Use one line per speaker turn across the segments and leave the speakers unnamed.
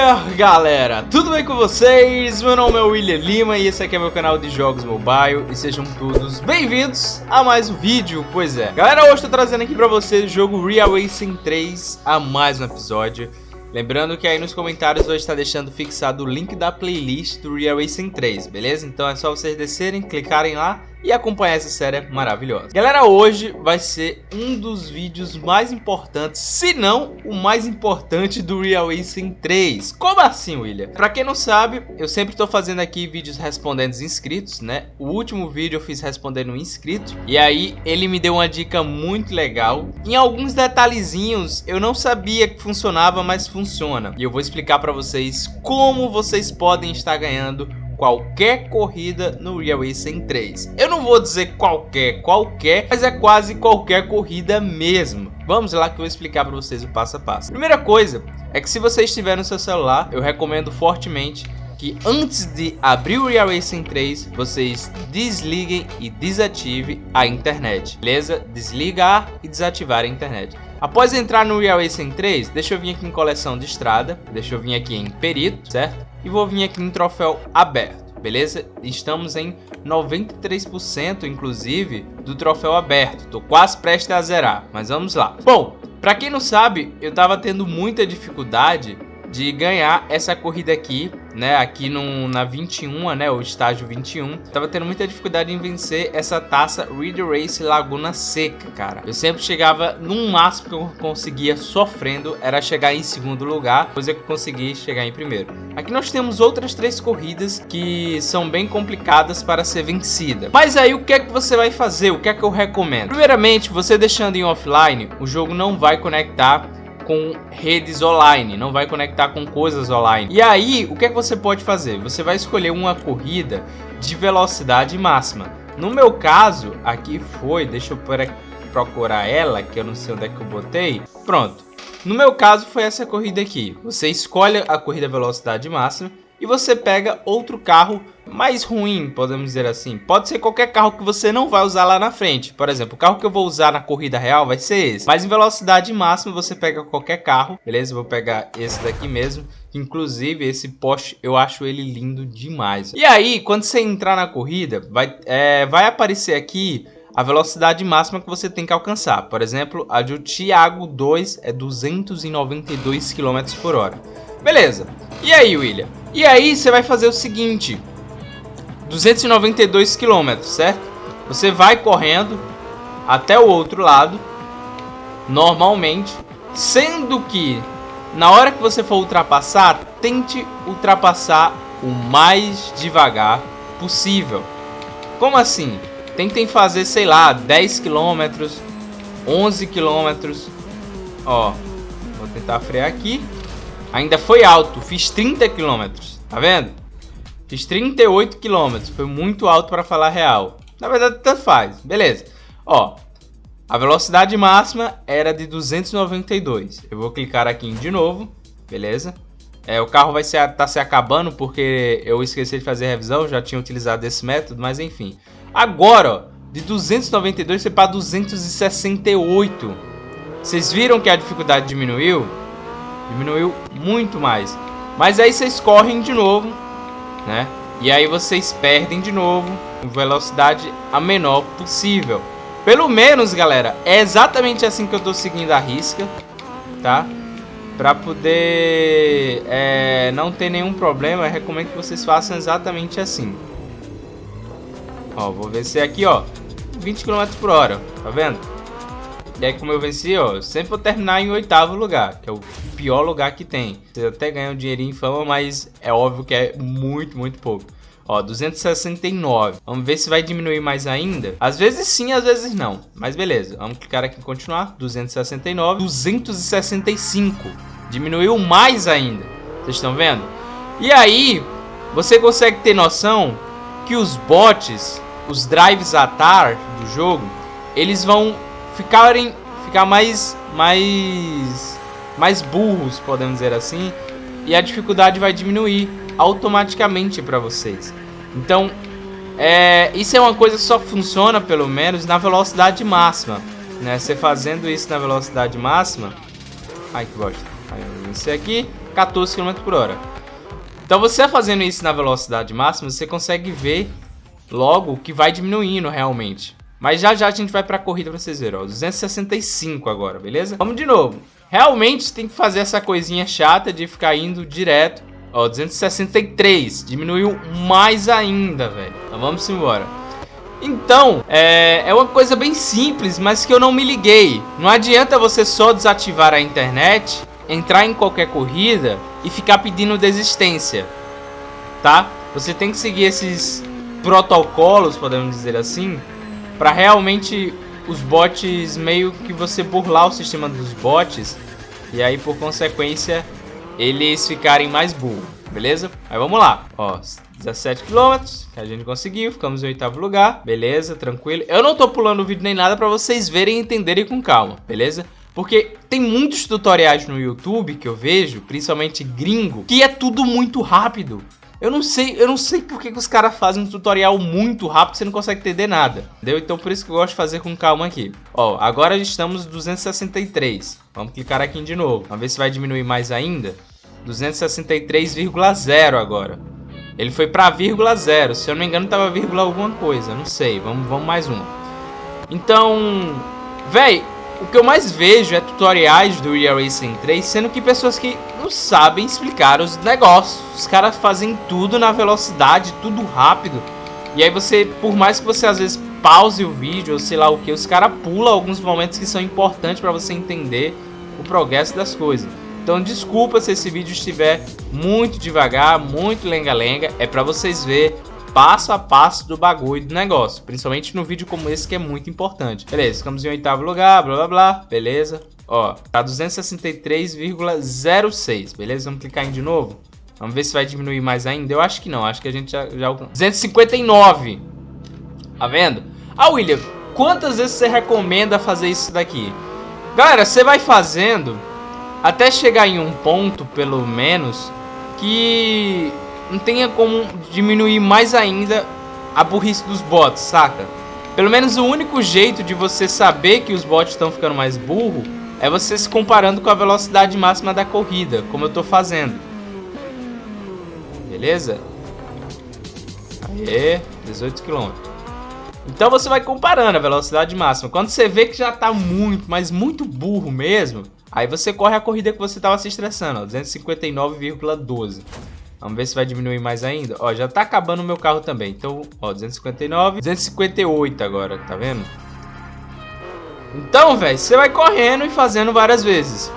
Fala galera, tudo bem com vocês? Meu nome é William Lima e esse aqui é meu canal de jogos mobile e sejam todos bem-vindos a mais um vídeo. Pois é, galera, hoje estou trazendo aqui pra vocês o jogo Real Racing 3 a mais um episódio. Lembrando que aí nos comentários eu vou estar deixando fixado o link da playlist do Real Racing 3, beleza? Então é só vocês descerem, clicarem lá e acompanhar essa série maravilhosa. Galera, hoje vai ser um dos vídeos mais importantes, se não o mais importante do Real Racing 3. Como assim, William? Pra quem não sabe, eu sempre tô fazendo aqui vídeos respondendo os inscritos, né? O último vídeo eu fiz respondendo um inscrito e aí ele me deu uma dica muito legal. Em alguns detalhezinhos eu não sabia que funcionava, mas funciona. E eu vou explicar pra vocês como vocês podem estar ganhando qualquer corrida no Real Racing 3. Eu não vou dizer qualquer, mas é quase qualquer corrida mesmo. Vamos lá que eu vou explicar para vocês o passo a passo. Primeira coisa é que se você estiver no seu celular, eu recomendo fortemente que antes de abrir o Real Racing 3, vocês desliguem e desativem a internet, beleza? Desligar e desativar a internet. Após entrar no Real Racing 3, deixa eu vir aqui em coleção de estrada, deixa eu vir aqui em perito, certo? E vou vir aqui em troféu aberto, beleza? Estamos em 93% inclusive do troféu aberto, tô quase prestes a zerar, mas vamos lá. Bom, pra quem não sabe, eu tava tendo muita dificuldade de ganhar essa corrida aqui, né, aqui na 21, né, o estágio 21. Tava tendo muita dificuldade em vencer essa taça Ridge Race Laguna Seca, cara. Eu sempre chegava, no máximo que eu conseguia sofrendo, era chegar em segundo lugar, depois eu consegui chegar em primeiro. Aqui nós temos outras 3 corridas que são bem complicadas para ser vencida. Mas aí o que é que você vai fazer? O que é que eu recomendo? Primeiramente, você deixando em offline, o jogo não vai conectar com redes online, não vai conectar com coisas online. E aí, o que é que você pode fazer? Você vai escolher uma corrida de velocidade máxima. No meu caso, aqui foi, deixa eu procurar ela, que eu não sei onde é que eu botei. Pronto. No meu caso foi essa corrida aqui. Você escolhe a corrida velocidade máxima e você pega outro carro mais ruim, podemos dizer assim. Pode ser qualquer carro que você não vai usar lá na frente. Por exemplo, o carro que eu vou usar na corrida real vai ser esse. Mas em velocidade máxima você pega qualquer carro, beleza? Eu vou pegar esse daqui mesmo. Inclusive esse Porsche eu acho ele lindo demais. E aí, quando você entrar na corrida, vai aparecer aqui a velocidade máxima que você tem que alcançar. Por exemplo, a do Thiago 2 é 292 km por hora. Beleza. E aí, William? E aí você vai fazer o seguinte: 292 km, certo? Você vai correndo até o outro lado, normalmente, sendo que na hora que você for ultrapassar, tente ultrapassar o mais devagar possível. Como assim? Tentem fazer, sei lá, 10 km, 11 km. Ó, vou tentar frear aqui. Ainda foi alto, fiz 30 km, tá vendo? Fiz 38 km, foi muito alto para falar a real. Na verdade, tanto faz, beleza. Ó, a velocidade máxima era de 292. Eu vou clicar aqui de novo, beleza? O carro vai tá se acabando porque eu esqueci de fazer a revisão, já tinha utilizado esse método, mas enfim. Agora, ó, de 292 foi para 268. Vocês viram que a dificuldade diminuiu? Diminuiu muito mais. Mas aí vocês correm de novo, né? E aí vocês perdem de novo velocidade a menor possível. Pelo menos, galera, é exatamente assim que eu tô seguindo a risca, tá? Pra poder não ter nenhum problema, eu recomendo que vocês façam exatamente assim. Ó, vou vencer aqui, ó, 20 km por hora, tá vendo? E aí, como eu venci, ó, eu sempre vou terminar em 8º lugar, que é o pior lugar que tem. Você até ganha um dinheirinho em fama, mas é óbvio que é muito, muito pouco. Ó, 269. Vamos ver se vai diminuir mais ainda. Às vezes sim, às vezes não. Mas beleza, vamos clicar aqui em continuar. 269. 265. Diminuiu mais ainda. Vocês estão vendo? E aí, você consegue ter noção que os bots, os drives atar do jogo, eles vão ficar mais burros, podemos dizer assim, e a dificuldade vai diminuir automaticamente para vocês. Então, isso é uma coisa que só funciona pelo menos na velocidade máxima, né? Você fazendo isso na velocidade máxima, ai que bosta, aí eu vencer aqui, 14 km por hora. Então você fazendo isso na velocidade máxima, você consegue ver logo que vai diminuindo realmente. Mas já já a gente vai pra corrida pra vocês verem, ó. 265 agora, beleza? Vamos de novo. Realmente tem que fazer essa coisinha chata de ficar indo direto. Ó, 263. Diminuiu mais ainda, velho. Então vamos embora. Então, é uma coisa bem simples, mas que eu não me liguei. Não adianta você só desativar a internet, entrar em qualquer corrida e ficar pedindo desistência, tá? Você tem que seguir esses protocolos, podemos dizer assim, para realmente os bots, meio que você burlar o sistema dos bots e aí por consequência eles ficarem mais burros, beleza? Aí vamos lá, ó, 17 km que a gente conseguiu, ficamos em 8º lugar, beleza, tranquilo. Eu não tô pulando o vídeo nem nada para vocês verem e entenderem com calma, beleza? Porque tem muitos tutoriais no YouTube que eu vejo, principalmente gringo, que é tudo muito rápido. Eu não sei porque que os caras fazem um tutorial muito rápido e você não consegue entender nada, entendeu? Então por isso que eu gosto de fazer com calma aqui. Ó, agora estamos 263. Vamos clicar aqui de novo. Vamos ver se vai diminuir mais ainda. 263,0 agora. Ele foi pra vírgula 0. Se eu não me engano tava vírgula alguma coisa. Não sei. Vamos mais uma. Então, véi, o que eu mais vejo é tutoriais do Real Racing 3, sendo que pessoas que não sabem explicar os negócios. Os caras fazem tudo na velocidade, tudo rápido. E aí você, por mais que você às vezes pause o vídeo ou sei lá o que, os caras pulam alguns momentos que são importantes para você entender o progresso das coisas. Então desculpa se esse vídeo estiver muito devagar, muito lenga-lenga. É para vocês verem passo a passo do bagulho do negócio, principalmente no vídeo como esse que é muito importante. Beleza, ficamos em 8º lugar, blá blá blá, beleza. Ó, tá 263,06, beleza? Vamos clicar em de novo. Vamos ver se vai diminuir mais ainda. Eu acho que não, acho que a gente já 259. Tá vendo? Ah, William, quantas vezes você recomenda fazer isso daqui? Galera, você vai fazendo até chegar em um ponto, pelo menos, que não tenha como diminuir mais ainda a burrice dos bots, saca? Pelo menos o único jeito de você saber que os bots estão ficando mais burros é você se comparando com a velocidade máxima da corrida, como eu tô fazendo. Beleza? Aê, 18 km. Então você vai comparando a velocidade máxima. Quando você vê que já tá muito, mas muito burro mesmo, aí você corre a corrida que você tava se estressando, ó, 259,12. Vamos ver se vai diminuir mais ainda. Ó, já tá acabando o meu carro também. Então, ó, 259, 258 agora, tá vendo? Então, velho, você vai correndo e fazendo várias vezes.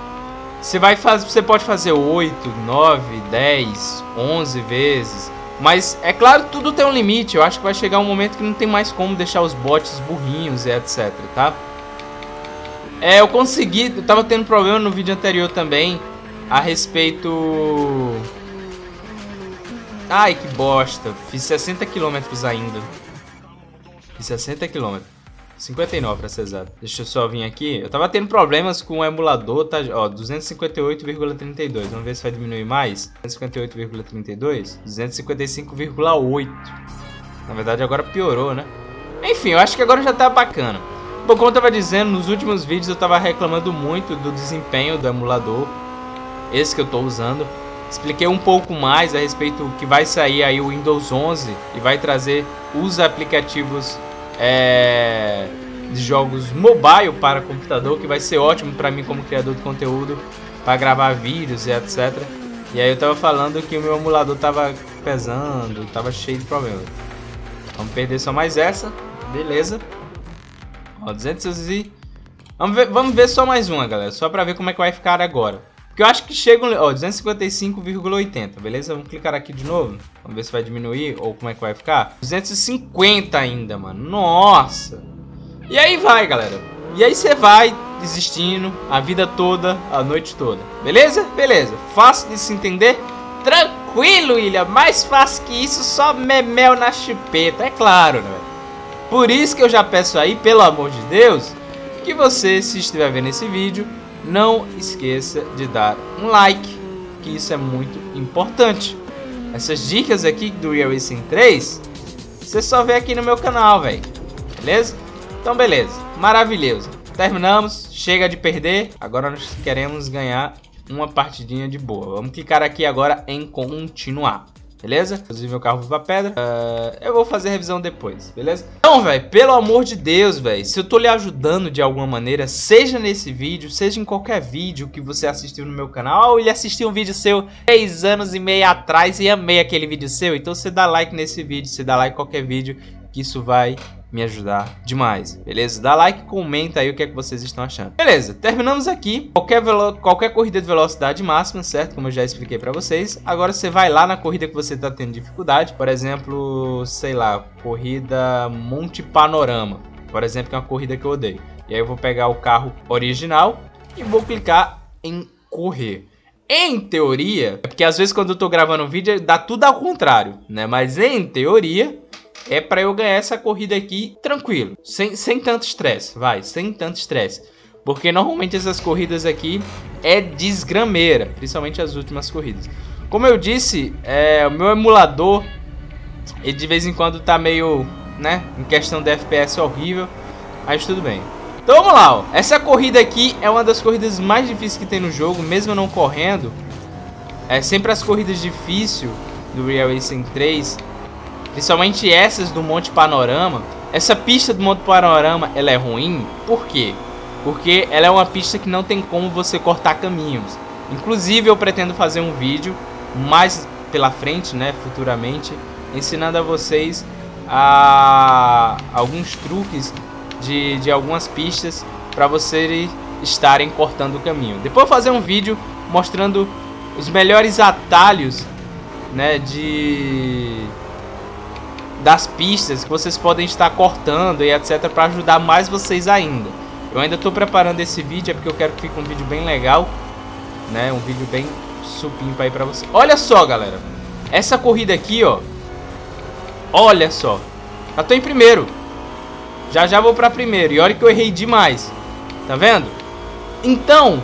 Você pode fazer 8, 9, 10, 11 vezes. Mas, é claro, tudo tem um limite. Eu acho que vai chegar um momento que não tem mais como deixar os bots burrinhos e etc, tá? Eu consegui, eu tava tendo problema no vídeo anterior também a respeito... Ai, que bosta. Fiz 60 km ainda. Fiz 60 km. 59 pra ser exato. Deixa eu só vir aqui. Eu tava tendo problemas com o emulador, tá? Ó, 258,32. Vamos ver se vai diminuir mais. 258,32. 255,8. Na verdade agora piorou, né? Enfim, eu acho que agora já tá bacana. Bom, como eu tava dizendo, nos últimos vídeos eu tava reclamando muito do desempenho do emulador. Esse que eu tô usando. Expliquei um pouco mais a respeito que vai sair aí o Windows 11 e vai trazer os aplicativos de jogos mobile para computador, que vai ser ótimo para mim como criador de conteúdo, para gravar vídeos e etc. E aí eu tava falando que o meu emulador tava pesando, tava cheio de problemas. Vamos perder só mais essa, beleza. Ó, 200 e... Vamos ver só mais uma, galera, só para ver como é que vai ficar agora. Porque eu acho que chega, ó, 255,80, beleza? Vamos clicar aqui de novo. Vamos ver se vai diminuir ou como é que vai ficar. 250 ainda, mano. Nossa! E aí vai, galera. E aí você vai desistindo a vida toda, a noite toda. Beleza? Beleza. Fácil de se entender? Tranquilo, William. Mais fácil que isso, só memel na chupeta. É claro, né? Por isso que eu já peço aí, pelo amor de Deus, que você, se estiver vendo esse vídeo, não esqueça de dar um like, que isso é muito importante. Essas dicas aqui do Real Racing 3, você só vê aqui no meu canal, velho. Beleza? Então beleza, maravilhoso. Terminamos, chega de perder. Agora nós queremos ganhar uma partidinha de boa. Vamos clicar aqui agora em continuar. Beleza? Inclusive meu carro foi pra pedra. Eu vou fazer a revisão depois, beleza? Então, velho, pelo amor de Deus, velho, se eu tô lhe ajudando de alguma maneira, seja nesse vídeo, seja em qualquer vídeo que você assistiu no meu canal, ou ele assistiu um vídeo seu 3 anos e meio atrás e amei aquele vídeo seu, então você dá like nesse vídeo, você dá like em qualquer vídeo, que isso vai me ajudar demais, beleza? Dá like, comenta aí o que é que vocês estão achando. Beleza, terminamos aqui. Qualquer corrida de velocidade máxima, certo? Como eu já expliquei pra vocês. Agora você vai lá na corrida que você tá tendo dificuldade. Por exemplo, sei lá, corrida Monte Panorama. Por exemplo, que é uma corrida que eu odeio. E aí eu vou pegar o carro original e vou clicar em correr. Em teoria, é porque às vezes quando eu tô gravando um vídeo dá tudo ao contrário, né? Mas em teoria é pra eu ganhar essa corrida aqui tranquilo, sem tanto estresse, sem tanto estresse. Porque normalmente essas corridas aqui é desgrameira, principalmente as últimas corridas. Como eu disse, o meu emulador, ele de vez em quando tá meio, né, em questão de FPS horrível, mas tudo bem. Então vamos lá, ó. Essa corrida aqui é uma das corridas mais difíceis que tem no jogo, mesmo eu não correndo. É sempre as corridas difíceis do Real Racing 3. Principalmente essas do Monte Panorama. Essa pista do Monte Panorama, ela é ruim. Por quê? Porque ela é uma pista que não tem como você cortar caminhos. Inclusive eu pretendo fazer um vídeo mais pela frente, né, futuramente, ensinando a vocês alguns truques de algumas pistas para vocês estarem cortando o caminho. Depois eu vou fazer um vídeo mostrando os melhores atalhos, né, das pistas que vocês podem estar cortando e etc, para ajudar mais vocês ainda. Eu ainda estou preparando esse vídeo, é porque eu quero que fique um vídeo bem legal, né? Um vídeo bem supimpa aí para você. Olha só, galera, essa corrida aqui, ó, olha só, já tô em primeiro, já vou para primeiro, e olha que eu errei demais, tá vendo? Então,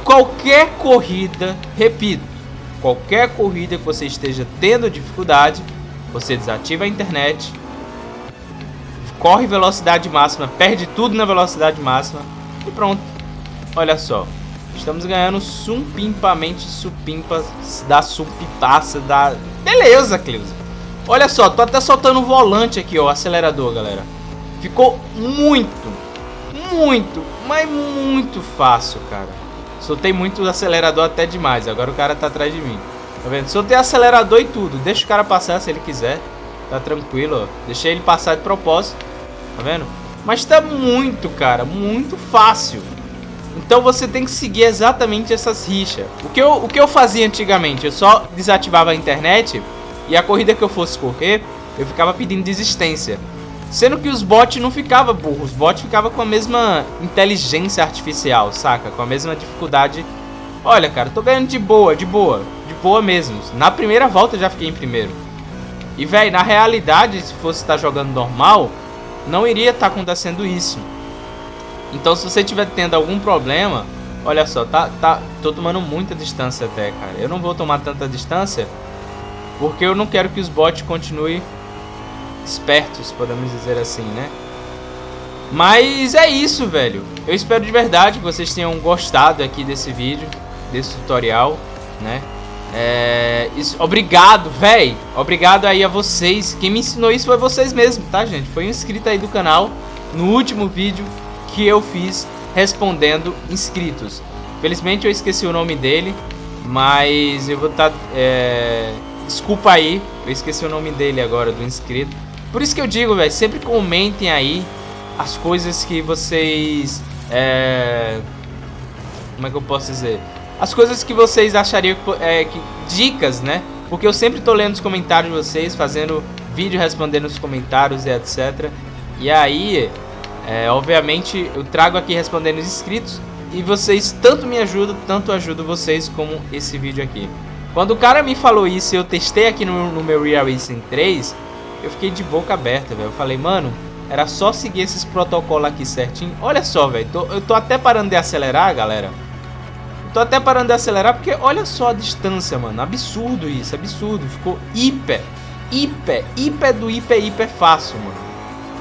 qualquer corrida, repito, qualquer corrida que você esteja tendo dificuldade, você desativa a internet, corre velocidade máxima, perde tudo na velocidade máxima e pronto. Olha só, estamos ganhando supimpamente, supimpas da supipaça da... Beleza, Cleusa. Olha só, tô até soltando o volante aqui, ó, o acelerador, galera. Ficou muito, mas muito fácil, cara. Soltei muito o acelerador até demais, agora o cara tá atrás de mim. Tá vendo? Soltei acelerador e tudo. Deixa o cara passar se ele quiser. Tá tranquilo, ó. Deixei ele passar de propósito. Tá vendo? Mas tá muito, cara, muito fácil. Então você tem que seguir exatamente essas rixas. O que eu fazia antigamente? Eu só desativava a internet e a corrida que eu fosse correr, eu ficava pedindo desistência. Sendo que os bots não ficavam burros. Os bots ficavam com a mesma inteligência artificial, saca? Com a mesma dificuldade. Olha, cara, tô ganhando de boa mesmo. Na primeira volta eu já fiquei em primeiro. E, velho, na realidade, se fosse estar jogando normal, não iria estar acontecendo isso. Então, se você estiver tendo algum problema, olha só, tô tomando muita distância até, cara. Eu não vou tomar tanta distância, porque eu não quero que os bots continuem espertos, podemos dizer assim, né? Mas é isso, velho. Eu espero de verdade que vocês tenham gostado aqui desse vídeo, desse tutorial, né? Obrigado, velho. Obrigado aí a vocês. Quem me ensinou isso foi vocês mesmos, tá, gente? Foi um inscrito aí do canal no último vídeo que eu fiz respondendo inscritos. Felizmente eu esqueci o nome dele, mas eu vou estar... desculpa aí, eu esqueci o nome dele agora, do inscrito. Por isso que eu digo, velho, sempre comentem aí as coisas que vocês... como é que eu posso dizer? As coisas que vocês achariam que dicas, né? Porque eu sempre tô lendo os comentários de vocês, fazendo vídeo respondendo os comentários e etc. E aí, obviamente, eu trago aqui respondendo os inscritos. E vocês tanto me ajudam, tanto ajudam vocês como esse vídeo aqui. Quando o cara me falou isso e eu testei aqui no meu Real Racing 3, eu fiquei de boca aberta, velho. Eu falei, mano, era só seguir esses protocolos aqui certinho. Olha só, velho, eu tô até parando de acelerar, galera. Tô até parando de acelerar porque olha só a distância, mano. Absurdo isso, absurdo. Ficou hiper do hiper fácil, mano.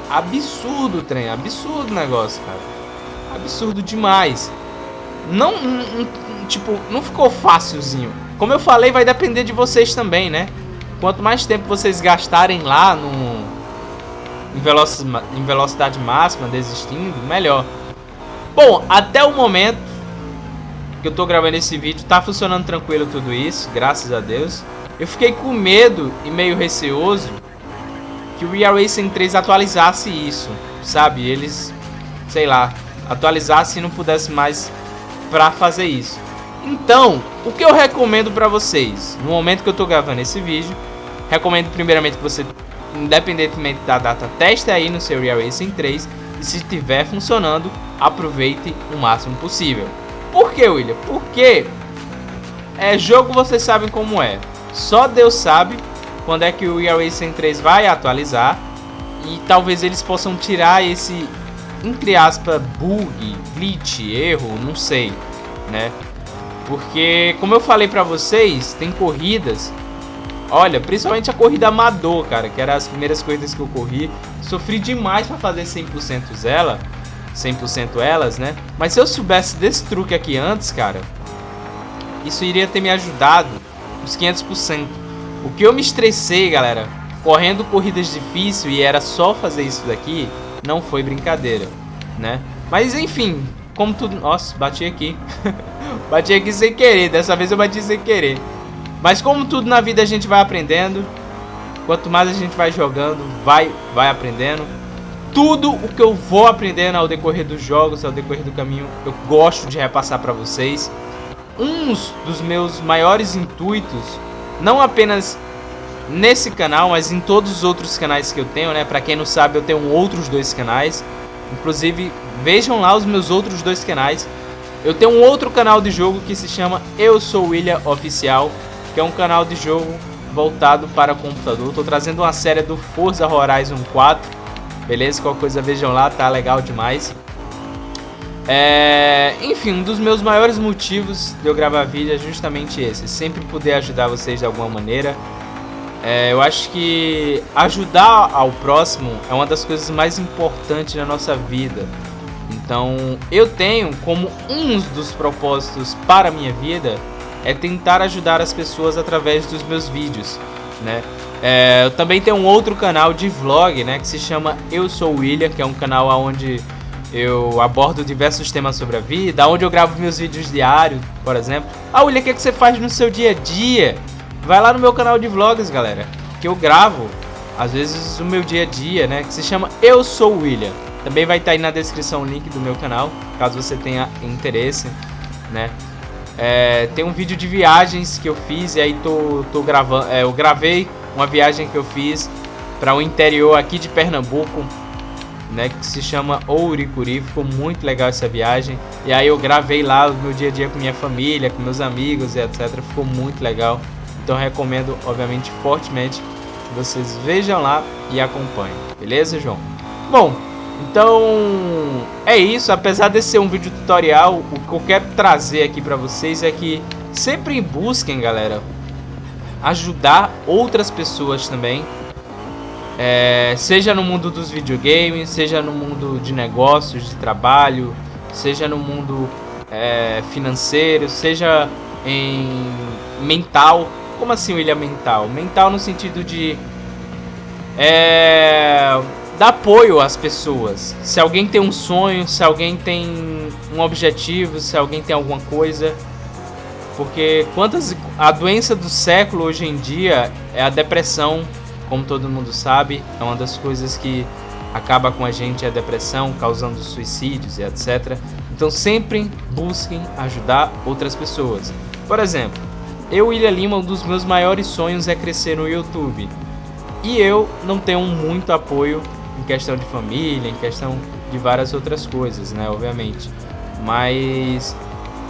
Absurdo o trem, absurdo o negócio, cara. Absurdo demais. tipo, não ficou fácilzinho. Como eu falei, vai depender de vocês também, né? Quanto mais tempo vocês gastarem lá em velocidade máxima, desistindo, melhor. Bom, até o momento que eu tô gravando esse vídeo, tá funcionando tranquilo tudo isso, graças a Deus. Eu fiquei com medo e meio receoso que o Real Racing 3 atualizasse isso, sabe? Eles, sei lá, atualizassem e não pudesse mais pra fazer isso. Então, o que eu recomendo pra vocês, no momento que eu tô gravando esse vídeo, recomendo primeiramente que você, independentemente da data, teste aí no seu Real Racing 3 e se estiver funcionando, aproveite o máximo possível. Por que, William? Porque jogo, vocês sabem como é. Só Deus sabe quando é que o Real Racing 3 vai atualizar e talvez eles possam tirar esse, entre aspas, bug, glitch, erro, não sei, né? Porque, como eu falei pra vocês, tem corridas, olha, principalmente a corrida amador, cara, que eram as primeiras corridas que eu corri, sofri demais pra fazer 100% elas, né? Mas se eu soubesse desse truque aqui antes, cara, isso iria ter me ajudado uns 500%. O que eu me estressei, galera, correndo corridas difíceis e era só fazer isso daqui, não foi brincadeira, né? Mas enfim, como tudo... Nossa, bati aqui. Bati aqui sem querer, dessa vez eu bati sem querer. Mas como tudo na vida a gente vai aprendendo, quanto mais a gente vai jogando, vai aprendendo. Tudo o que eu vou aprendendo ao decorrer dos jogos, ao decorrer do caminho, eu gosto de repassar para vocês. Um dos meus maiores intuitos, não apenas nesse canal, mas em todos os outros canais que eu tenho, né? Para quem não sabe, eu tenho outros 2 canais. Inclusive, vejam lá os meus outros 2 canais. Eu tenho um outro canal de jogo que se chama Eu Sou William Oficial, que é um canal de jogo voltado para computador. Estou trazendo uma série do Forza Horizon 4. Beleza? Qualquer coisa vejam lá, tá legal demais. Enfim, um dos meus maiores motivos de eu gravar vídeo é justamente esse. Sempre poder ajudar vocês de alguma maneira. Eu acho que ajudar ao próximo é uma das coisas mais importantes na nossa vida. Então, eu tenho como um dos propósitos para a minha vida é tentar ajudar as pessoas através dos meus vídeos, né? Eu também tenho um outro canal de vlog, né, que se chama Eu Sou William, que é um canal onde eu abordo diversos temas sobre a vida, onde eu gravo meus vídeos diários, por exemplo. Ah, William, o que você faz no seu dia a dia? Vai lá no meu canal de vlogs, galera, que eu gravo, às vezes, o meu dia a dia, né, que se chama Eu Sou William. Também vai estar aí na descrição o link do meu canal, caso você tenha interesse, né. Tem um vídeo de viagens que eu fiz e aí tô gravando, eu gravei uma viagem que eu fiz para o interior aqui de Pernambuco, né, que se chama Ouricuri. Ficou muito legal essa viagem. E aí eu gravei lá o meu dia a dia com minha família, com meus amigos e etc. Ficou muito legal. Então recomendo, obviamente, fortemente que vocês vejam lá e acompanhem. Beleza, João? Bom, então é isso. Apesar de ser um vídeo tutorial, o que eu quero trazer aqui para vocês é que sempre busquem, galera, ajudar outras pessoas também, seja no mundo dos videogames, seja no mundo de negócios, de trabalho, seja no mundo financeiro, seja em mental. Como assim, William, mental? Mental no sentido de dar apoio às pessoas. Se alguém tem um sonho, se alguém tem um objetivo, se alguém tem alguma coisa. Porque a doença do século hoje em dia é a depressão, como todo mundo sabe. É uma das coisas que acaba com a gente, a depressão, causando suicídios e etc. Então sempre busquem ajudar outras pessoas. Por exemplo, eu, William Lima, um dos meus maiores sonhos é crescer no YouTube. E eu não tenho muito apoio em questão de família, em questão de várias outras coisas, né, obviamente. Mas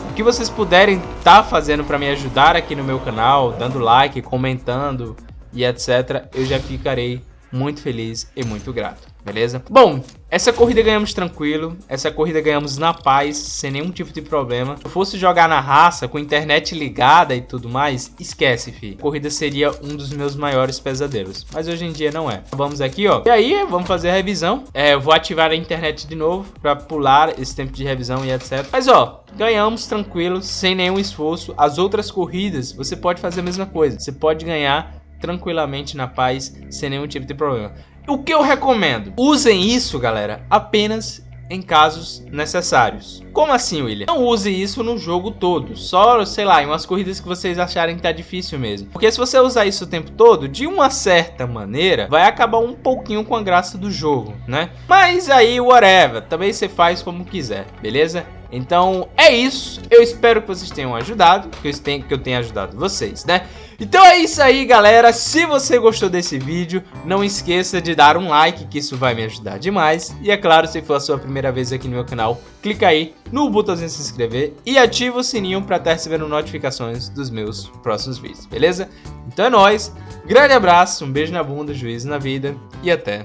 o que vocês puderem estar fazendo para me ajudar aqui no meu canal, dando like, comentando e etc, eu já ficarei muito feliz e muito grato, beleza? Bom, essa corrida ganhamos tranquilo, essa corrida ganhamos na paz, sem nenhum tipo de problema. Se eu fosse jogar na raça, com a internet ligada e tudo mais, esquece, fi. A corrida seria um dos meus maiores pesadelos, mas hoje em dia não é. Vamos aqui, ó, e aí vamos fazer a revisão. Eu vou ativar a internet de novo pra pular esse tempo de revisão e etc. Mas ó, ganhamos tranquilo, sem nenhum esforço. As outras corridas, você pode fazer a mesma coisa. Você pode ganhar tranquilamente na paz, sem nenhum tipo de problema. O que eu recomendo? Usem isso, galera, apenas em casos necessários. Como assim, William? Não use isso no jogo todo, só, sei lá, em umas corridas que vocês acharem que tá difícil mesmo. Porque se você usar isso o tempo todo, de uma certa maneira, vai acabar um pouquinho com a graça do jogo, né? Mas aí, whatever, também você faz como quiser, beleza? Então é isso, eu espero que vocês tenham ajudado, que eu tenha ajudado vocês, né? Então é isso aí, galera. Se você gostou desse vídeo, não esqueça de dar um like, que isso vai me ajudar demais. E é claro, se for a sua primeira vez aqui no meu canal, clica aí no botãozinho de se inscrever e ativa o sininho para estar recebendo notificações dos meus próximos vídeos, beleza? Então é nóis, grande abraço, um beijo na bunda, juízo na vida e até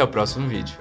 o próximo vídeo.